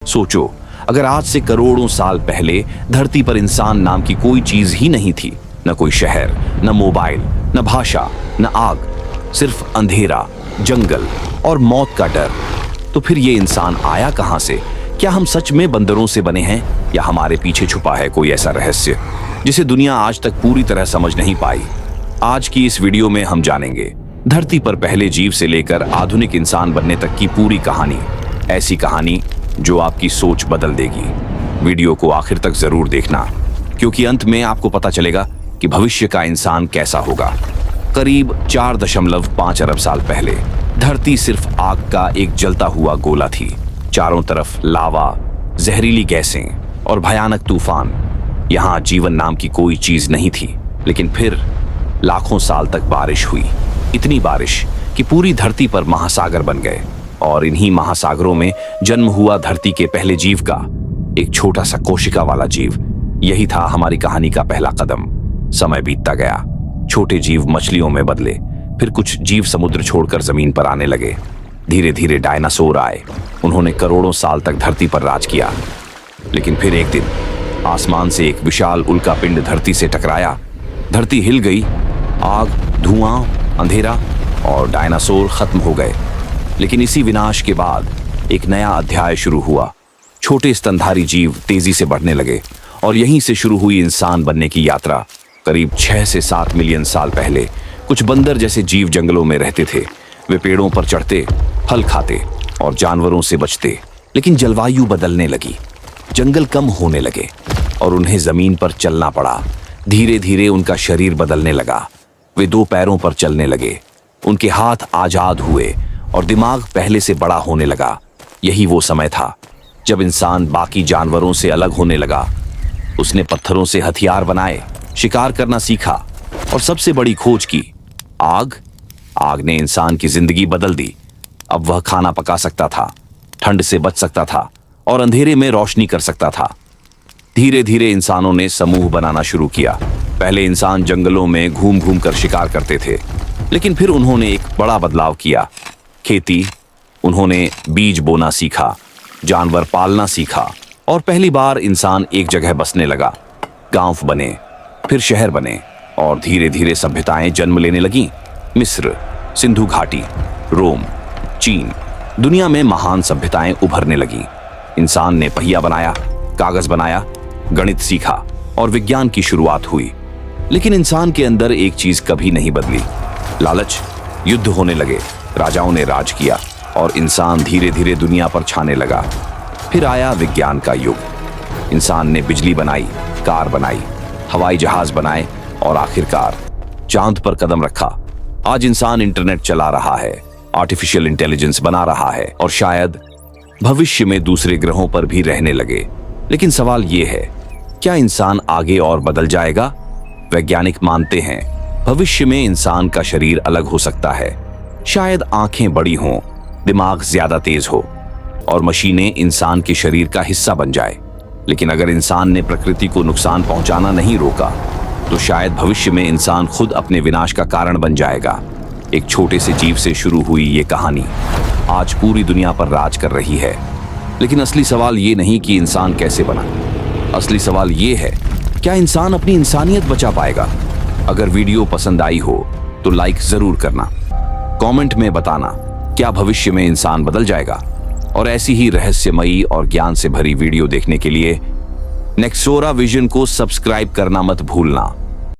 सोचो, अगर आज से करोड़ों साल पहले धरती पर इंसान नाम की कोई चीज ही नहीं थी, न कोई शहर, न मोबाइल, न भाषा, न आग, सिर्फ अंधेरा, जंगल और मौत का डर, तो फिर ये इंसान आया कहां से? क्या हम सच में बंदरों से बने हैं, या हमारे पीछे छुपा है कोई ऐसा रहस्य जिसे दुनिया आज तक पूरी तरह समझ नहीं पाई? आज की इस वीडियो में हम जानेंगे धरती पर पहले जीव से लेकर आधुनिक इंसान बनने तक की पूरी कहानी। ऐसी कहानी जो आपकी सोच बदल देगी। वीडियो को आखिर तक जरूर देखना, क्योंकि अंत में आपको पता चलेगा कि भविष्य का इंसान कैसा होगा। करीब 4.5 अरब साल पहले धरती सिर्फ आग का एक जलता हुआ गोला थी। चारों तरफ लावा, जहरीली गैसें और भयानक तूफान। यहाँ जीवन नाम की कोई चीज नहीं थी। लेकिन फिर लाखों साल तक बारिश हुई, इतनी बारिश कि पूरी धरती पर महासागर बन गए, और इन्हीं महासागरों में जन्म हुआ धरती के पहले जीव का, एक छोटा सा कोशिका वाला जीव। यही था हमारी कहानी का पहला कदम। समय बीतता गया, छोटे जीव मछलियों में बदले, फिर कुछ जीव समुद्र छोड़कर जमीन पर आने लगे। धीरे धीरे डायनासोर आए। उन्होंने करोड़ों साल तक धरती पर राज किया। लेकिन फिर एक दिन आसमान से एक विशाल उल्कापिंड धरती से टकराया। धरती हिल गई। आग, धुआं, अंधेरा और डायनासोर खत्म हो गए। लेकिन इसी विनाश के बाद एक नया अध्याय शुरू हुआ। छोटे स्तनधारी जीव तेजी से बढ़ने लगे, और यहीं से शुरू हुई इंसान बनने की यात्रा। करीब 6 से 7 मिलियन साल पहले कुछ बंदर जैसे जीव जंगलों में रहते थे। वे पेड़ों पर चढ़ते, फल खाते और जानवरों से बचते। लेकिन जलवायु बदलने लगी, जंगल कम होने लगे और उन्हें जमीन पर चलना पड़ा। धीरे धीरे उनका शरीर बदलने लगा। वे 2 पैरों पर चलने लगे। उनके हाथ आजाद हुए और दिमाग पहले से बड़ा होने लगा। यही वो समय था जब इंसान बाकी जानवरों से अलग होने लगा। उसने पत्थरों से हथियार बनाए, शिकार करना सीखा और सबसे बड़ी खोज की, आग। आग ने इंसान की जिंदगी बदल दी। अब वह खाना पका सकता था, ठंड से बच सकता था और अंधेरे में रोशनी कर सकता था। धीरे धीरे इंसानों ने समूह बनाना शुरू किया। पहले इंसान जंगलों में घूम घूम कर शिकार करते थे, लेकिन फिर उन्होंने एक बड़ा बदलाव किया, खेती। उन्होंने बीज बोना सीखा, जानवर पालना सीखा और पहली बार इंसान एक जगह बसने लगा। गांव बने, फिर शहर बने और धीरे धीरे सभ्यताएं जन्म लेने लगीं। मिस्र, सिंधु घाटी, रोम, चीन, दुनिया में महान सभ्यताएं उभरने लगीं। इंसान ने पहिया बनाया, कागज बनाया, गणित सीखा और विज्ञान की शुरुआत हुई। लेकिन इंसान के अंदर एक चीज कभी नहीं बदली, लालच। युद्ध होने लगे, राजाओं ने राज किया और इंसान धीरे धीरे दुनिया पर छाने लगा। फिर आया विज्ञान का युग। इंसान ने बिजली बनाई, कार बनाई, हवाई जहाज बनाए और आखिरकार चांद पर कदम रखा। आज इंसान इंटरनेट चला रहा है, आर्टिफिशियल इंटेलिजेंस बना रहा है और शायद भविष्य में दूसरे ग्रहों पर भी रहने लगे। लेकिन सवाल ये है, क्या इंसान आगे और बदल जाएगा? वैज्ञानिक मानते हैं भविष्य में इंसान का शरीर अलग हो सकता है। शायद आंखें बड़ी हों, दिमाग ज्यादा तेज हो और मशीनें इंसान के शरीर का हिस्सा बन जाए। लेकिन अगर इंसान ने प्रकृति को नुकसान पहुंचाना नहीं रोका, तो शायद भविष्य में इंसान खुद अपने विनाश का कारण बन जाएगा। एक छोटे से जीव से शुरू हुई ये कहानी आज पूरी दुनिया पर राज कर रही है। लेकिन असली सवाल ये नहीं कि इंसान कैसे बना। असली सवाल ये है, क्या इंसान अपनी इंसानियत बचा पाएगा? अगर वीडियो पसंद आई हो तो लाइक जरूर करना। कमेंट में बताना, क्या भविष्य में इंसान बदल जाएगा? और ऐसी ही रहस्यमयी और ज्ञान से भरी वीडियो देखने के लिए नेक्सोरा विजन को सब्सक्राइब करना मत भूलना।